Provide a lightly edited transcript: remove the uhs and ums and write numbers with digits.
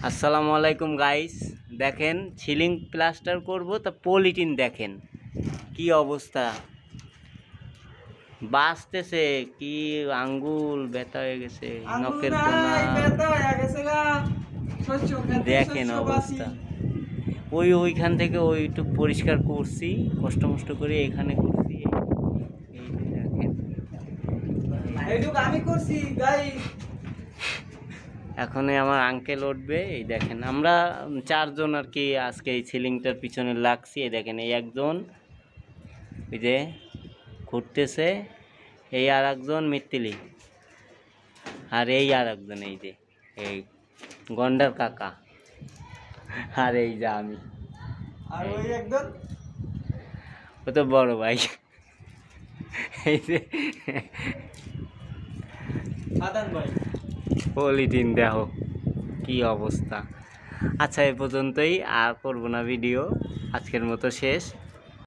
আসসালামু আলাইকুম গাইস, দেখেন সিলিং প্লাস্টার করব তা পলিটিন দেখেন কি অবস্থা, বাঁচতেছে কি আঙ্গুল ব্যথা হয়ে গেছে, নখের কোনা দেখেন অবস্থা। ওইখান থেকে ওইটুক পরিষ্কার করছি, কষ্ট মষ্ট করে এখানে করছি। আমি করছি গাইস। এখন আমার আঙ্কেল উঠবে। এই দেখেন আমরা 4 জন আর কি আজকে এই সিলিংটার পিছনে লাগছি। এই দেখেন এই একজন এই যে ঘুরতেছে, এই আর একজন মিত্তিলি, আর এই আর একজন এই যে এই গন্ডার কাকা, আর এই যে আমি, আর ওই একজন ও তো বড় ভাই। এই যে আদান ভাই পলিথিন দেখো কি অবস্থা। আচ্ছা, এ পর্যন্তই, আর করবো না ভিডিও, আজকের মতো শেষ।